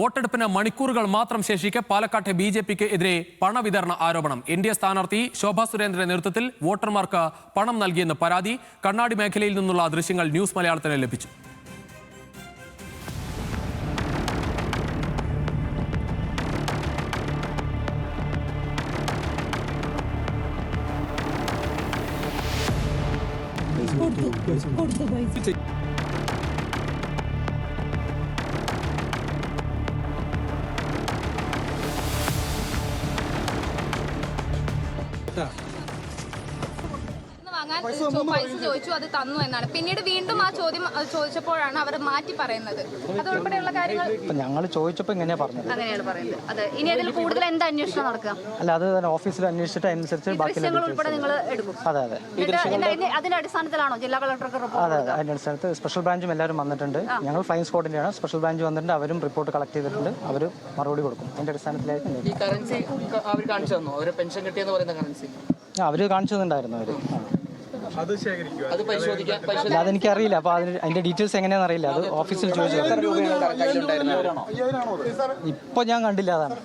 വോട്ടെടുപ്പിന് മണിക്കൂറുകൾ മാത്രം ശേഷിക്കെ പാലക്കാട്ടെ ബിജെപിക്ക് എതിരെ പണവിതരണ ആരോപണം. എൻഡിഎ സ്ഥാനാർത്ഥി ശോഭാ സുരേന്ദ്രന്റെ നേതൃത്വത്തിൽ വോട്ടർമാർക്ക് പണം നൽകിയെന്ന് പരാതി. കണ്ണാടി മേഖലയിൽ നിന്നുള്ള ദൃശ്യങ്ങൾ ന്യൂസ് മലയാളത്തിന് ലഭിച്ചു. പൈസ ചോദിച്ചു, അത് തന്നു എന്നാണ്. പിന്നീട് വീണ്ടും ആ ചോദ്യം ചോദിച്ചപ്പോഴാണ് അവർ മാറ്റി പറയുന്നത്. അതുൾപ്പെടെയുള്ള കാര്യങ്ങൾ ഞങ്ങൾ ചോദിച്ചപ്പോൾ ഇങ്ങനെയാണ് പറയുന്നത്. അതെ, ഇനി അതിൽ കൂടുതൽ എന്താ അന്വേഷണം നടക്കുക? അല്ല, അത് ഓഫീസിൽ അന്വേഷിച്ചിട്ട് അനുസരിച്ച് ദൃശ്യങ്ങൾ ഉൾപ്പെടെ നിങ്ങൾ എടുക്കും. അതെ അതെ, അതിന്റെ അടിസ്ഥാനത്തിലാണോ ജില്ലാ കളക്ടർക്ക് റിപ്പോർട്ട്? അതെ അതെ, അതിന്റെ അടിസ്ഥാനത്തിൽ സ്പെഷ്യൽ ബ്രാഞ്ചും എല്ലാവരും വന്നിട്ടുണ്ട്. ഞങ്ങൾ ഫ്ലൈയിങ് സ്ക്വാഡിന്റെയാണ്. സ്പെഷ്യൽ ബ്രാഞ്ച് വന്നിട്ടുണ്ട്, അവരും റിപ്പോർട്ട് കളക്ട് ചെയ്തിട്ടുണ്ട്. അവർ മറുപടി കൊടുക്കും. അതിന്റെ അടിസ്ഥാനത്തിലായിരിക്കും. ഈ കറൻസി അവർ കാണിച്ചു തന്നു, അവർ പെൻഷൻ കിട്ടിയെന്ന് പറയുന്ന കറൻസി അവർ കാണിച്ചു തന്നിട്ടുണ്ടായിരുന്നു. അതെനിക്കറിയില്ല. അപ്പൊ അതിന്റെ ഡീറ്റെയിൽസ് എങ്ങനെയാണെന്ന് അറിയില്ല. അത് ഓഫീസിൽ ചോദിച്ചു. ഇപ്പൊ ഞാൻ കണ്ടില്ല. അതാണ്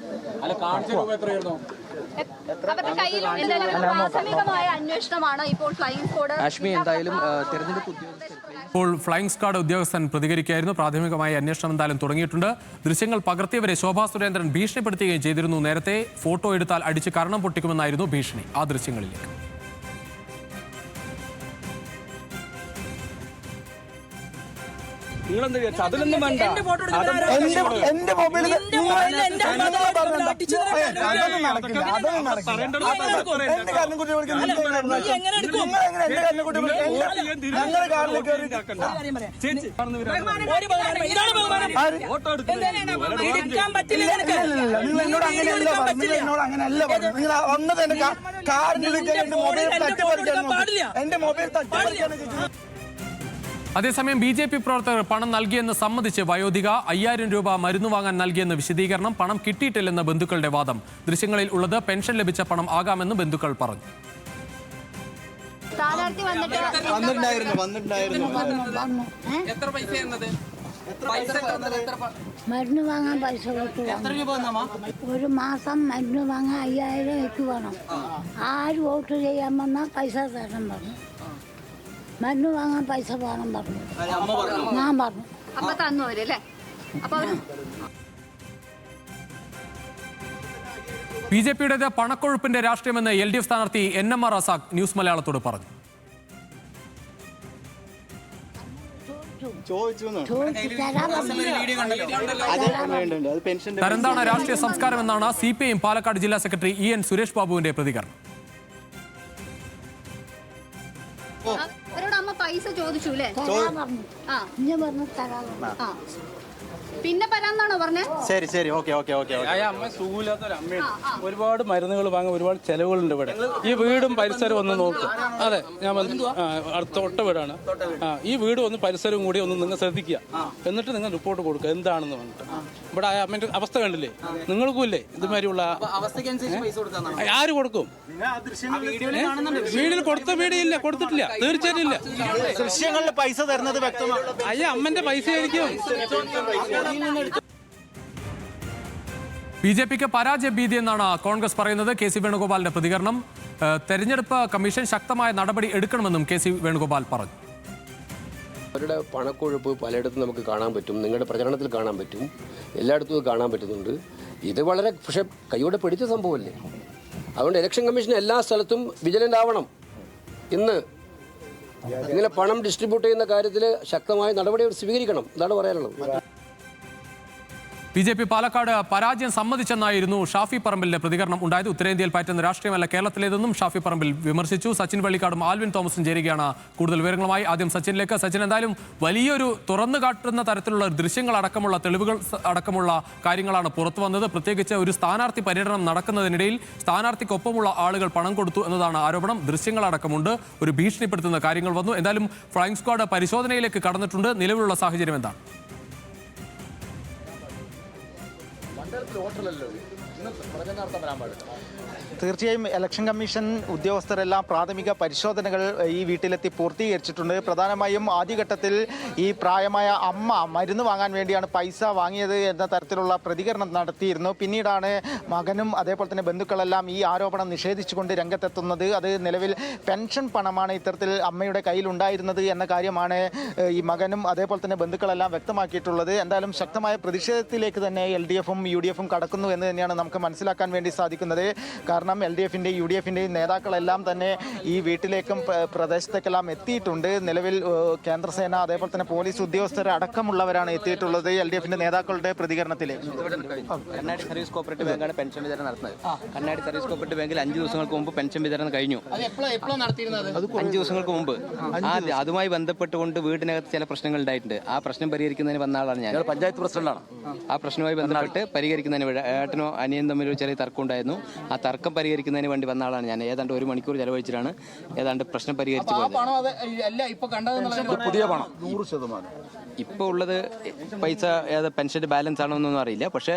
ഇപ്പോൾ ഫ്ലൈയിങ് സ്ക്വാഡ് ഉദ്യോഗസ്ഥൻ പ്രതികരിക്കുകയായിരുന്നു. പ്രാഥമികമായ അന്വേഷണം എന്തായാലും തുടങ്ങിയിട്ടുണ്ട്. ദൃശ്യങ്ങൾ പകർത്തിയവരെ ശോഭാ സുരേന്ദ്രൻ ഭീഷണിപ്പെടുത്തുകയും ചെയ്തിരുന്നു. നേരത്തെ ഫോട്ടോ എടുത്താൽ അടിച്ച് കർണം പൊട്ടിക്കുമെന്നായിരുന്നു ഭീഷണി. ആ ദൃശ്യങ്ങളിലേക്ക് നിങ്ങളെന്ത് വിചാരിച്ചു? അതിലൊന്നും വേണ്ട. എന്റെ മൊബൈലിൽ എന്നോട് അങ്ങനെയല്ല പറഞ്ഞു. എന്നോട് അങ്ങനെയല്ല പറഞ്ഞു. നിങ്ങൾ വന്നത് എന്റെ കാറിനെടുക്കാൻ എന്റെ മൊബൈൽ തട്ടിപ്പറിക്കാൻ, എന്റെ മൊബൈൽ തട്ടിപ്പറിക്കാൻ. അതേസമയം ബിജെപി പ്രവർത്തകർ പണം നൽകിയെന്ന് സമ്മതിച്ച് വയോധിക 5000 രൂപ മരുന്ന് വാങ്ങാൻ നൽകിയെന്ന് വിശദീകരണം. പണം കിട്ടിയിട്ടില്ലെന്ന് ബന്ധുക്കളുടെ വാദം. ദൃശ്യങ്ങളിൽ ഉള്ളത് പെൻഷൻ ലഭിച്ച പണം ആകാമെന്ന് ബന്ധുക്കൾ പറഞ്ഞു. മരുന്ന് വാങ്ങാൻ പൈസ ഒരു മാസം മരുന്ന് വാങ്ങാൻ 5000 എനിക്ക് വേണം. ആര് വോട്ട് ചെയ്യാൻ വന്നാൽ പൈസ തരണം പറഞ്ഞു. മരുന്ന് വാങ്ങാൻ പൈസ വേണം പറഞ്ഞു. ഞാൻ പറഞ്ഞു. അപ്പൊ തന്നു അവരല്ലേ? അപ്പൊ ബിജെപിയുടേത് പണക്കൊഴുപ്പിന്റെ രാഷ്ട്രീയമെന്ന് LDF സ്ഥാനാർത്ഥി NMR റസാഖ് ന്യൂസ് മലയാളത്തോട് പറഞ്ഞു. തരംതാണ രാഷ്ട്രീയ സംസ്കാരം എന്നാണ് CPIM പാലക്കാട് ജില്ലാ സെക്രട്ടറി EN സുരേഷ് ബാബുവിന്റെ പ്രതികരണം. പൈസ ചോദിച്ചു അല്ലേ? പിന്നെ പരാന്നാണോ പറഞ്ഞത്? ശരി ശരി, ഓക്കെ ഓക്കെ ഓക്കെ. അമ്മ സുഖമില്ലാത്തൊരമ്മയാണ്. ഒരുപാട് മരുന്നുകൾ വാങ്ങാൻ ഒരുപാട് ചെലവുകളുണ്ട് ഇവിടെ. ഈ വീടും പരിസരവും ഒന്ന് നോക്കും. അതെ, ഞാൻ തൊട്ട വീടാണ്. ഈ വീടും ഒന്ന് പരിസരവും കൂടി ഒന്ന് നിങ്ങൾ ശ്രദ്ധിക്കുക. എന്നിട്ട് നിങ്ങൾ റിപ്പോർട്ട് കൊടുക്കുക എന്താണെന്ന് പറഞ്ഞിട്ട്. ഇവിടെ അമ്മേന്റെ അവസ്ഥ കണ്ടില്ലേ? നിങ്ങൾക്കും ഇല്ലേ ഇതുമാതിരിയുള്ള? ആര് കൊടുക്കും? വീടിൽ കൊടുത്ത വീടില്ല, കൊടുത്തിട്ടില്ല, തീർച്ചയായിട്ടും ഇല്ല. ദൃശ്യങ്ങളിൽ പൈസ തരുന്നത് വ്യക്തമാണ്. അമ്മന്റെ പൈസ ആയിരിക്കും. ബിജെപിക്ക് പരാജയ ഭീതി എന്നാണ് കോൺഗ്രസ് പറയുന്നത്. KC വേണുഗോപാലിന്റെ പ്രതികരണം. തെരഞ്ഞെടുപ്പ് കമ്മീഷൻ ശക്തമായ നടപടി എടുക്കണമെന്നും KC വേണുഗോപാൽ പറഞ്ഞു. അവരുടെ പണക്കൊഴുപ്പ് പലയിടത്തും നമുക്ക് കാണാൻ പറ്റും. നിങ്ങളുടെ പ്രചരണത്തിൽ കാണാൻ പറ്റും, എല്ലായിടത്തും കാണാൻ പറ്റുന്നുണ്ട്. ഇത് വളരെ പക്ഷെ കൈയോടെ പിടിച്ച സംഭവമല്ലേ. അതുകൊണ്ട് ഇലക്ഷൻ കമ്മീഷൻ എല്ലാ സ്ഥലത്തും വിജിലൻ്റ് ആവണം. ഇന്ന് ഇങ്ങനെ പണം ഡിസ്ട്രിബ്യൂട്ട് ചെയ്യുന്ന കാര്യത്തിൽ ശക്തമായ നടപടി സ്വീകരിക്കണം. ഇതാണ് പറയാനുള്ളത്. ബിജെപി പാലക്കാട് പരാജയം സമ്മതിച്ചെന്നായിരുന്നു ഷാഫി പറമ്പിലിന്റെ പ്രതികരണം ഉണ്ടായത്. ഉത്തരേന്ത്യയിൽ പറ്റുന്ന രാഷ്ട്രീയമല്ല കേരളത്തിലേതെന്നും ഷാഫി പറമ്പിൽ വിമർശിച്ചു. സച്ചിൻ വള്ളിക്കാടും ആൽവിൻ തോമസും ചേരുകയാണ് കൂടുതൽ വിവരങ്ങളുമായി. ആദ്യം സച്ചിനിലേക്ക്. സച്ചിൻ, എന്തായാലും വലിയൊരു തുറന്നു കാട്ടുന്ന തരത്തിലുള്ള ദൃശ്യങ്ങൾ അടക്കമുള്ള തെളിവുകൾ അടക്കമുള്ള കാര്യങ്ങളാണ് പുറത്തു വന്നത്. പ്രത്യേകിച്ച് ഒരു സ്ഥാനാർത്ഥി പര്യടനം നടക്കുന്നതിനിടയിൽ സ്ഥാനാർത്ഥിക്കൊപ്പമുള്ള ആളുകൾ പണം കൊടുത്തു എന്നതാണ് ആരോപണം. ദൃശ്യങ്ങളടക്കമുണ്ട്. ഒരു ഭീഷണിപ്പെടുത്തുന്ന കാര്യങ്ങൾ വന്നു. എന്തായാലും ഫ്ലൈയിങ് സ്ക്വാഡ് പരിശോധനയിലേക്ക് കടന്നിട്ടുണ്ട്. നിലവിലുള്ള സാഹചര്യം എന്താണ്? തീർച്ചയായും ഇലക്ഷൻ കമ്മീഷൻ ഉദ്യോഗസ്ഥരെല്ലാം പ്രാഥമിക പരിശോധനകൾ ഈ വീട്ടിലെത്തി പൂർത്തീകരിച്ചിട്ടുണ്ട്. പ്രധാനമായും ആദ്യഘട്ടത്തിൽ ഈ പ്രായമായ അമ്മ മരുന്ന് വാങ്ങാൻ വേണ്ടിയാണ് പൈസ വാങ്ങിയത് എന്ന തരത്തിലുള്ള പ്രതികരണം നടത്തിയിരുന്നു. പിന്നീടാണ് മകനും അതേപോലെ തന്നെ ബന്ധുക്കളെല്ലാം ഈ ആരോപണം നിഷേധിച്ചുകൊണ്ട് രംഗത്തെത്തുന്നത്. അത് നിലവിൽ പെൻഷൻ പണമാണ് ഇത്തരത്തിൽ അമ്മയുടെ കയ്യിലുണ്ടായിരുന്നത് എന്ന കാര്യമാണ് ഈ മകനും അതേപോലെ തന്നെ ബന്ധുക്കളെല്ലാം വ്യക്തമാക്കിയിട്ടുള്ളത്. എന്തായാലും ശക്തമായ പ്രതിഷേധത്തിലേക്ക് തന്നെ LDFും UDFും കടക്കുന്നു എന്ന് തന്നെയാണ് നമുക്ക് മനസ്സിലാക്കാൻ വേണ്ടി സാധിക്കുന്നത്. കാരണം LDFിൻ്റെയും UDFിൻ്റെയും നേതാക്കളെല്ലാം തന്നെ ഈ വീട്ടിലേക്കും പ്രദേശത്തേക്കെല്ലാം എത്തിയിട്ടുണ്ട്. നിലവിൽ കേന്ദ്രസേന അതേപോലെ തന്നെ പോലീസ് ഉദ്യോഗസ്ഥർ അടക്കമുള്ളവരാണ് എത്തിയിട്ടുള്ളത്. LDFിൻ്റെ നേതാക്കളുടെ പ്രതികരണത്തിലേക്ക് കണ്ണാടി സർവീസ് കോപ്പറേറ്റീവ് ബാങ്കാണ് പെൻഷൻ വിതരണം നടത്തുന്നത്. കണ്ണാടി സർവീസ് കോപ്പറേറ്റീവ് ബാങ്കിൽ 5 ദിവസങ്ങൾക്ക് മുമ്പ് പെൻഷൻ വിതരണം കഴിഞ്ഞു. 5 ദിവസങ്ങൾക്ക് മുമ്പ് അതുമായി ബന്ധപ്പെട്ടുകൊണ്ട് വീടിനകത്ത് ചില പ്രശ്നങ്ങൾ ഉണ്ടായിട്ടുണ്ട്. ആ പ്രശ്നം പരിഹരിക്കുന്നതിന് വന്ന ആളാണ് ഞാൻ. പഞ്ചായത്ത് പ്രസിഡന്റാണ്. ആ പ്രശ്നവുമായി ബന്ധപ്പെട്ട് പരിഹരിക്കുന്നതിന് ഏട്ടനോ അനിയനും തമ്മിൽ ഒരു ചെറിയ തർക്കം ഉണ്ടായിരുന്നു. ആ തർക്കം പരിഹരിക്കുന്നതിന് വേണ്ടി വന്ന ആളാണ് ഞാൻ. ഏതാണ്ട് 1 മണിക്കൂർ ചെലവഴിച്ചിട്ടാണ് ഏതാണ്ട് പ്രശ്നം പരിഹരിച്ചു പോയത്. പുതിയ പണം 100%. ഇപ്പോൾ ഉള്ളത് പൈസ പെൻഷന്റെ ബാലൻസ് ആണോ എന്നൊന്നും അറിയില്ല. പക്ഷേ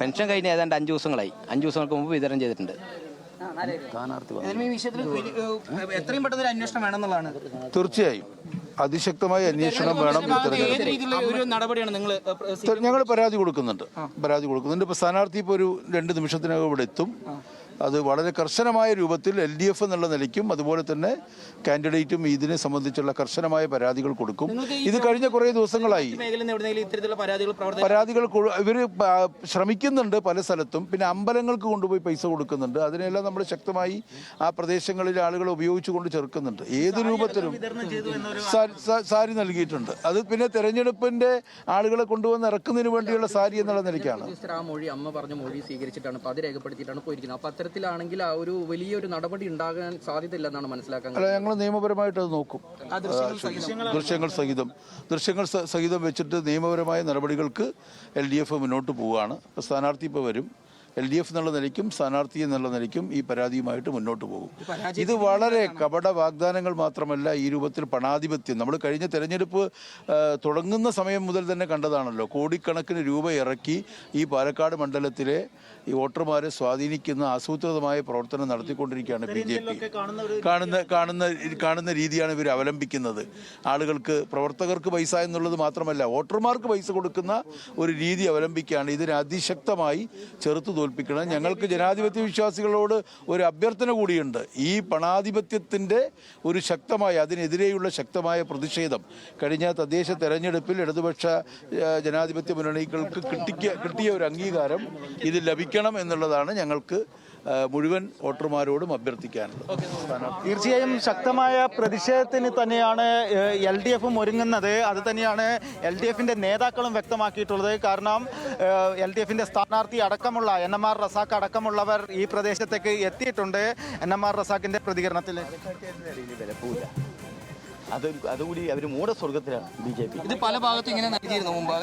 പെൻഷൻ കഴിഞ്ഞ ഏതാണ്ട് 5 ദിവസങ്ങളായി. 5 ദിവസങ്ങൾക്ക് മുമ്പ് വിതരണം ചെയ്തിട്ടുണ്ട്. എത്രയും പെട്ടെന്ന് ഒരു അന്വേഷണം വേണമെന്നുള്ളതാണ്. തീർച്ചയായും അതിശക്തമായ അന്വേഷണം വേണം. ഏത് രീതിയിലുള്ള ഒരു നടപടിയാണ് ഞങ്ങൾ പരാതി കൊടുക്കുന്നുണ്ട്. ഇപ്പോൾ സ്ഥാനാർത്ഥി ഇപ്പോൾ ഒരു 2 നിമിഷത്തിനകം ഇവിടെ എത്തും. അത് വളരെ കർശനമായ രൂപത്തിൽ LDF എന്നുള്ള നിലയ്ക്കും അതുപോലെ തന്നെ കാൻഡിഡേറ്റും ഇതിനെ സംബന്ധിച്ചുള്ള കർശനമായ പരാതികൾ കൊടുക്കും. ഇത് കഴിഞ്ഞ കുറേ ദിവസങ്ങളായി പരാതികൾ ഇവർ ശ്രമിക്കുന്നുണ്ട് പല സ്ഥലത്തും. പിന്നെ അമ്പലങ്ങൾക്ക് കൊണ്ടുപോയി പൈസ കൊടുക്കുന്നുണ്ട്. അതിനെല്ലാം നമ്മൾ ശക്തമായി ആ പ്രദേശങ്ങളിലെ ആളുകളെ ഉപയോഗിച്ചുകൊണ്ട് ചെറുക്കുന്നുണ്ട്. ഏത് രൂപത്തിലും സാരി നൽകിയിട്ടുണ്ട്. അത് പിന്നെ തെരഞ്ഞെടുപ്പിന്റെ ആളുകളെ കൊണ്ടുവന്ന് ഇറക്കുന്നതിന് വേണ്ടിയുള്ള സാരി എന്നുള്ള നിലയ്ക്കാണ്. അമ്മ പറഞ്ഞ മൊഴി സ്വീകരിച്ചിട്ടാണ് അത് രേഖപ്പെടുത്തിയിട്ടാണ് പോയിരിക്കുന്നത്. അപ്പൊ അത്തരത്തിലാണെങ്കിൽ ആ ഒരു വലിയൊരു നടപടി ഉണ്ടാകാൻ സാധ്യതയില്ല എന്നാണ് മനസ്സിലാക്കാൻ. അല്ല, ഞങ്ങൾ നിയമപരമായിട്ട് അത് നോക്കും. ദൃശ്യങ്ങൾ സഹിതം വെച്ചിട്ട് നിയമപരമായ നടപടികൾക്ക് LDF മുന്നോട്ട് പോവുകയാണ്. ഇപ്പോൾ സ്ഥാനാർത്ഥി ഇപ്പോൾ വരും. LDF എന്നുള്ള നിലയ്ക്കും സ്ഥാനാർത്ഥി എന്നുള്ള നിലയ്ക്കും ഈ പരാതിയുമായിട്ട് മുന്നോട്ട് പോകും. ഇത് വളരെ കപട വാഗ്ദാനങ്ങൾ മാത്രമല്ല, ഈ രൂപത്തിൽ പണാധിപത്യം നമ്മൾ കഴിഞ്ഞ തെരഞ്ഞെടുപ്പ് തുടങ്ങുന്ന സമയം മുതൽ തന്നെ കണ്ടതാണല്ലോ. കോടിക്കണക്കിന് രൂപ ഇറക്കി ഈ പാലക്കാട് മണ്ഡലത്തിലെ ഈ വോട്ടർമാരെ സ്വാധീനിക്കുന്ന ആസൂത്രിതമായ പ്രവർത്തനം നടത്തിക്കൊണ്ടിരിക്കുകയാണ് BJP. കാണുന്ന രീതിയാണ് ഇവർ അവലംബിക്കുന്നത്. ആളുകൾക്ക്, പ്രവർത്തകർക്ക് പൈസ എന്നുള്ളത് മാത്രമല്ല, വോട്ടർമാർക്ക് പൈസ കൊടുക്കുന്ന ഒരു രീതി അവലംബിക്കുകയാണ്. ഇതിനെ അതിശക്തമായി ചെറുത്തു തോൽപ്പിക്കണം. ഞങ്ങൾക്ക് ജനാധിപത്യ വിശ്വാസികളോട് ഒരു അഭ്യർത്ഥന കൂടിയുണ്ട്. ഈ പണാധിപത്യത്തിൻ്റെ ഒരു അതിനെതിരെയുള്ള ശക്തമായ പ്രതിഷേധം കഴിഞ്ഞ തദ്ദേശ തെരഞ്ഞെടുപ്പിൽ ഇടതുപക്ഷ ജനാധിപത്യ മുന്നണികൾക്ക് കിട്ടിയ ഒരു അംഗീകാരം ഇത് ലഭിക്കണം എന്നുള്ളതാണ് ഞങ്ങൾക്ക് മുഴുവൻ വോട്ടർമാരോടും അഭ്യർത്ഥിക്കാനുള്ളത്. തീർച്ചയായും ശക്തമായ പ്രതിഷേധത്തിന് തന്നെയാണ് LDFും ഒരുങ്ങുന്നത്. അത് തന്നെയാണ് LDFിൻ്റെ നേതാക്കളും വ്യക്തമാക്കിയിട്ടുള്ളത്. കാരണം LDFിൻ്റെ സ്ഥാനാർത്ഥി അടക്കമുള്ള NMR റസാഖ് അടക്കമുള്ളവർ ഈ പ്രദേശത്തേക്ക് എത്തിയിട്ടുണ്ട്. NMR റസാഖിൻ്റെ പ്രതികരണത്തിൽ അതുകൂടി അവർ മൂഢസ്വർഗത്തിലാണ് BJP. ഇത് പല ഭാഗത്തും ഇങ്ങനെ നൽകിയിരുന്നു മുമ്പ്.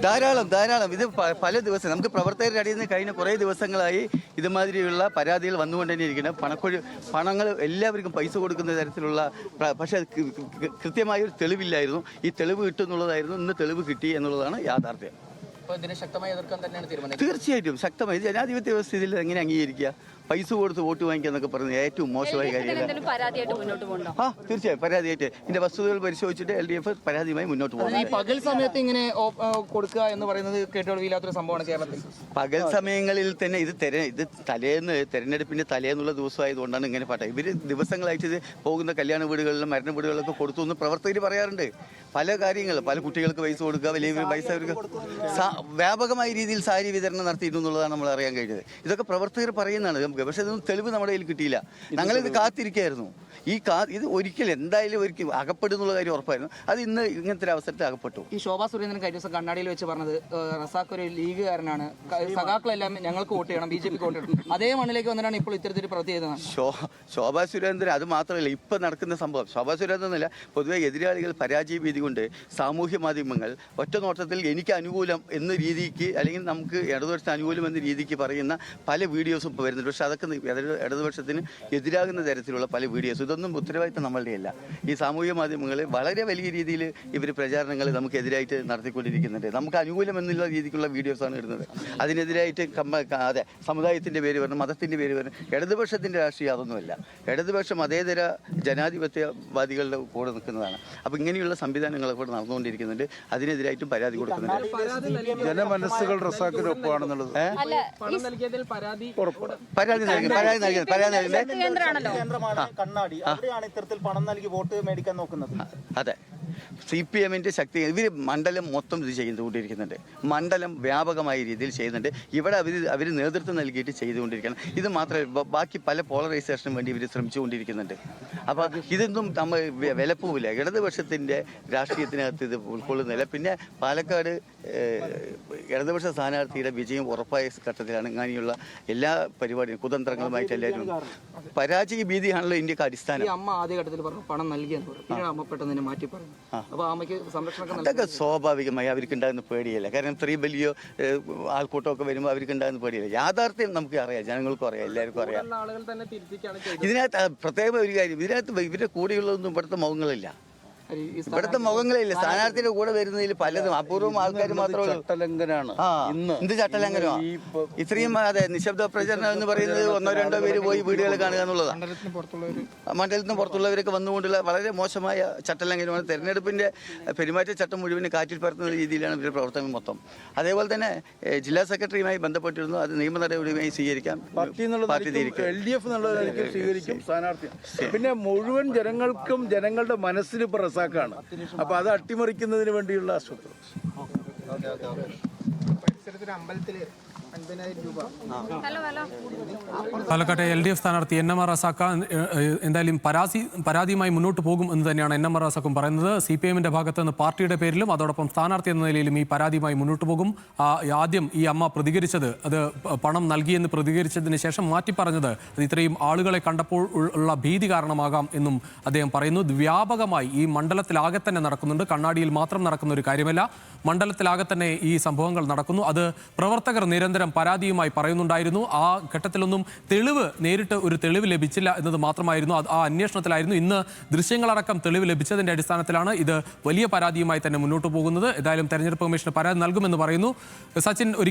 ധാരാളം ഇത് പല ദിവസം നമുക്ക് പ്രവർത്തകരുടെ അടിയിൽ നിന്ന് കഴിഞ്ഞ കുറേ ദിവസങ്ങളായി ഇതുമാതിരിയുള്ള പരാതികൾ വന്നുകൊണ്ട് തന്നെ ഇരിക്കണം. പണങ്ങൾ എല്ലാവർക്കും പൈസ കൊടുക്കുന്ന തരത്തിലുള്ള, പക്ഷേ കൃത്യമായൊരു തെളിവില്ലായിരുന്നു. ഈ തെളിവ് കിട്ടുന്നുള്ളതായിരുന്നു. ഇന്ന് തെളിവ് കിട്ടി എന്നുള്ളതാണ് യാഥാർത്ഥ്യം. തീർച്ചയായിട്ടും ശക്തമായി ജനാധിപത്യ വ്യവസ്ഥയിൽ എങ്ങനെ അംഗീകരിക്കുക? പൈസ കൊടുത്ത് വോട്ട് വാങ്ങിക്കുക എന്നൊക്കെ പറയുന്നത് ഏറ്റവും മോശമായ കാര്യമല്ല. തീർച്ചയായും പരാതിയായിട്ട് ഇതിന്റെ വസ്തുതകൾ പരിശോധിച്ചിട്ട് LDF പരാതിയുമായി മുന്നോട്ട് പോകും. ഈ പകൽ സമയത്ത് ഇങ്ങനെ കൊടുക്കുക എന്ന് പറയുന്നത് കേട്ടൊഴിവില്ലാത്തൊരു സംഭവമാണ് കേരളത്തിൽ. പകൽ സമയങ്ങളിൽ തന്നെ ഇത് തെരഞ്ഞെടുപ്പിന്റെ തലേന്നുള്ള ദിവസമായതുകൊണ്ടാണ് ഇങ്ങനെ ഇവർ ദിവസങ്ങളായിട്ട് ഇത് പോകുന്ന കല്യാണ വീടുകളിലും മരണ വീടുകളിലൊക്കെ കൊടുത്തു എന്ന് പ്രവർത്തകർ പറയാറുണ്ട്. പല കാര്യങ്ങൾ, പല കുട്ടികൾക്ക് പൈസ കൊടുക്കുക, വലിയ പൈസ അവർക്ക് വ്യാപകമായ രീതിയിൽ സാരി വിതരണം നടത്തിയിട്ടുള്ളതാണ് നമ്മൾ അറിയാൻ കഴിഞ്ഞത്. ഇതൊക്കെ പ്രവർത്തകർ പറയുന്നതാണ് നമുക്ക്. പക്ഷെ ഇതൊന്നും തെളിവ് നമ്മുടെ കയ്യിൽ കിട്ടിയില്ല. ഞങ്ങളിത് കാത്തിരിക്കുകയായിരുന്നു. ഇത് ഒരിക്കലും എന്തായാലും ഒരിക്കലും അകപ്പെടുന്നുള്ള കാര്യം ഉറപ്പായിരുന്നു. അത് ഇന്ന് ഇങ്ങനത്തെ ഒരു അവസരത്തിൽ അകപ്പെട്ടു. ഈ ശോഭാ സുരേന്ദ്രൻ കഴിഞ്ഞ ദിവസം കണ്ണാടിയിൽ വെച്ച് പറഞ്ഞത് റസാഖ് ഒരു ലീഗുകാരനാണ്, സഖാക്കളെല്ലാം ഞങ്ങൾക്ക് വോട്ട് ചെയ്യണം, BJPക്ക് വോട്ട് ചെയ്യണം. അതേ മണ്ണിലേക്ക് വന്നിട്ടാണ് ഇപ്പോൾ ഇത്തരത്തിൽ പ്രവൃത്തി ചെയ്തത്. ശോഭാ സുരേന്ദ്രൻ അത് മാത്രമല്ല ഇപ്പം നടക്കുന്ന സംഭവം. ശോഭാ സുരേന്ദ്രൻ എന്നല്ല, പൊതുവെ എതിരാളികൾ പരാജയ ഭീതി കൊണ്ട് സാമൂഹ്യ മാധ്യമങ്ങൾ ഒറ്റ നോട്ടത്തിൽ എനിക്ക് അനുകൂലം എന്ന രീതിക്ക് അല്ലെങ്കിൽ നമുക്ക് ഇടതുപക്ഷ അനുകൂലം എന്ന രീതിക്ക് പറയുന്ന പല വീഡിയോസും ഇപ്പോൾ വരുന്നുണ്ട്. പക്ഷേ പക്ഷേ അതൊക്കെ ഇടതുപക്ഷത്തിന് എതിരാകുന്ന തരത്തിലുള്ള പല വീഡിയോസ്, ഇതൊന്നും ഉത്തരവാദിത്തം നമ്മളുടെയല്ല. ഈ സാമൂഹ്യ മാധ്യമങ്ങളിൽ വളരെ വലിയ രീതിയിൽ ഇവർ പ്രചാരണങ്ങൾ നമുക്കെതിരായിട്ട് നടത്തിക്കൊണ്ടിരിക്കുന്നുണ്ട്. നമുക്ക് അനുകൂലം എന്നുള്ള രീതിക്കുള്ള വീഡിയോസാണ് ഇടുന്നത്. അതിനെതിരായിട്ട് അതെ സമുദായത്തിൻ്റെ പേര് പറഞ്ഞു, മതത്തിൻ്റെ പേര് പറഞ്ഞു. ഇടതുപക്ഷത്തിൻ്റെ രാഷ്ട്രീയം അതൊന്നുമല്ല. ഇടതുപക്ഷം മതേതര ജനാധിപത്യവാദികളുടെ കൂടെ നിൽക്കുന്നതാണ്. അപ്പോൾ ഇങ്ങനെയുള്ള സംവിധാനങ്ങളൊക്കെ കൂടെ നടന്നുകൊണ്ടിരിക്കുന്നുണ്ട്. അതിനെതിരായിട്ടും പരാതി കൊടുക്കുന്നുണ്ട്. ജനമനസ്സുകൾ റസാക്കിനൊപ്പമാണെന്നുള്ളത് കേന്ദ്രമാണ് കണ്ണാടി, അവിടെയാണ് ഇത്തരത്തിൽ പണം നൽകി വോട്ട് മേടിക്കാൻ നോക്കുന്നത്. അതെ, CPM-ന്റെ ശക്തി ഇവർ മണ്ഡലം മൊത്തം ഇത് ചെയ്തുകൊണ്ടിരിക്കുന്നുണ്ട്. മണ്ഡലം വ്യാപകമായ രീതിയിൽ ചെയ്യുന്നുണ്ട്. ഇവിടെ അവർ നേതൃത്വം നൽകിയിട്ട് ചെയ്തുകൊണ്ടിരിക്കണം. ഇത് മാത്രമല്ല, ബാക്കി പല പോളറൈസേഷനും വേണ്ടി ഇവർ ശ്രമിച്ചുകൊണ്ടിരിക്കുന്നുണ്ട്. അപ്പോൾ ഇതൊന്നും നമ്മൾ വിലപ്പോവില്ല. ഇടതുപക്ഷത്തിൻ്റെ രാഷ്ട്രീയത്തിനകത്ത് ഇത് ഉൾക്കൊള്ളുന്നില്ല. പിന്നെ പാലക്കാട് ഇടതുപക്ഷ സ്ഥാനാർത്ഥിയുടെ വിജയം ഉറപ്പായ ഘട്ടത്തിലാണ് ഇങ്ങനെയുള്ള എല്ലാ പരിപാടിയും കുതന്ത്രങ്ങളുമായിട്ട് എല്ലാവരും. പരാജയ ഭീതിയാണല്ലോ ഇന്ത്യക്ക് അടിസ്ഥാനം. അമ്മ ആദ്യഘട്ടത്തിൽ പറഞ്ഞു പണം നൽകിയെന്ന് പറഞ്ഞു, പിന്നെ അമ്മ പെട്ടെന്ന് മാറ്റി പറഞ്ഞു. അപ്പോൾ അമ്മയ്ക്ക് സംരക്ഷണം അതൊക്കെ സ്വാഭാവികമായി അവർക്കുണ്ടാകുന്ന പേടിയല്ല. കാരണം ഇത്രയും വലിയ ആൾക്കൂട്ടമൊക്കെ വരുമ്പോൾ അവർക്കുണ്ടാകുന്ന പേടിയല്ല. യാഥാർത്ഥ്യം നമുക്ക് അറിയാം, ജനങ്ങൾക്കും അറിയാം, എല്ലാവർക്കും അറിയാം. ഇതിനകത്ത് പ്രത്യേക ഒരു കാര്യം, ഇതിനകത്ത് ഇവരുടെ കൂടെയുള്ളതൊന്നും ഇവിടുത്തെ മുഖങ്ങളില്ല. ഇവിടുത്തെ മുഖങ്ങളില്ല. സ്ഥാനാർത്ഥിയുടെ കൂടെ വരുന്നതിൽ പലതും അപൂർവം ആൾക്കാർ മാത്രമേ ചട്ടലംഘനാണ്. എന്ത് ചട്ടലംഘനമാണ്? ഇത്രയും അതെ നിശബ്ദ പ്രചരണം എന്ന് പറയുന്നത് 1-2 പേര് പോയി വീടുകൾ കാണുക എന്നുള്ളതാണ്. മണ്ഡലത്തിന് പുറത്തുള്ളവരൊക്കെ വന്നുകൊണ്ടുള്ള വളരെ മോശമായ ചട്ടലംഘനമാണ്. തെരഞ്ഞെടുപ്പിന്റെ പെരുമാറ്റച്ചട്ടം മുഴുവൻ കാറ്റിൽ പറത്തുന്ന രീതിയിലാണ് ഇവരുടെ പ്രവർത്തനം മൊത്തം. അതേപോലെ തന്നെ ജില്ലാ സെക്രട്ടറിയുമായി ബന്ധപ്പെട്ടിരുന്നു. അത് നിയമ നടപടിയുമായി സ്വീകരിക്കാം. പാർട്ടി LDF എന്നുള്ളതായിരിക്കും സ്വീകരിക്കും സ്ഥാനാർത്ഥി. പിന്നെ മുഴുവൻ ജനങ്ങൾക്കും ജനങ്ങളുടെ മനസ്സിൽ ഇപ്പൊ റസാക്കാണ്. അപ്പൊ അത് അട്ടിമറിക്കുന്നതിന് വേണ്ടിയുള്ള ആസൂത്രണം. പാലക്കാട്ടെ LDF സ്ഥാനാർത്ഥി NMR റസാഖ് എന്തായാലും പരാതിയുമായി മുന്നോട്ട് പോകും എന്ന് തന്നെയാണ് NMR റസാഖും പറയുന്നത്. CPM-ന്റെ ഭാഗത്ത് നിന്ന് പാർട്ടിയുടെ പേരിലും അതോടൊപ്പം സ്ഥാനാർത്ഥി എന്ന നിലയിലും ഈ പരാതിയുമായി മുന്നോട്ട് പോകും. ആദ്യം ഈ അമ്മ പ്രതികരിച്ചത്, അത് പണം നൽകിയെന്ന് പ്രതികരിച്ചതിന് ശേഷം മാറ്റി പറഞ്ഞത് അത് ഇത്രയും ആളുകളെ കണ്ടപ്പോൾ ഉള്ള ഭീതി കാരണമാകാം എന്നും അദ്ദേഹം പറയുന്നു. വ്യാപകമായി ഈ മണ്ഡലത്തിലാകെ തന്നെ നടക്കുന്നുണ്ട്. കണ്ണാടിയിൽ മാത്രം നടക്കുന്ന ഒരു കാര്യമല്ല, മണ്ഡലത്തിലാകെ തന്നെ ഈ സംഭവങ്ങൾ നടക്കുന്നു. അത് പ്രവർത്തകർ നിരന്തരം പരാതിയുമായി പറയുന്നുണ്ടായിരുന്നു. ആ ഘട്ടത്തിലൊന്നും നേരിട്ട് ഒരു തെളിവ് ലഭിച്ചില്ല എന്നത് മാത്രമായിരുന്നു. ആ അന്വേഷണത്തിലായിരുന്നു. ഇന്ന് ദൃശ്യങ്ങളടക്കം തെളിവ് ലഭിച്ചതിന്റെ അടിസ്ഥാനത്തിലാണ് ഇത് വലിയ പരാതിയുമായി തന്നെ മുന്നോട്ട് പോകുന്നത്. ഏതായാലും തെരഞ്ഞെടുപ്പ് കമ്മീഷന് പരാതി നൽകുമെന്ന് പറയുന്നു. സച്ചിൻ, ഒരിക്കൽ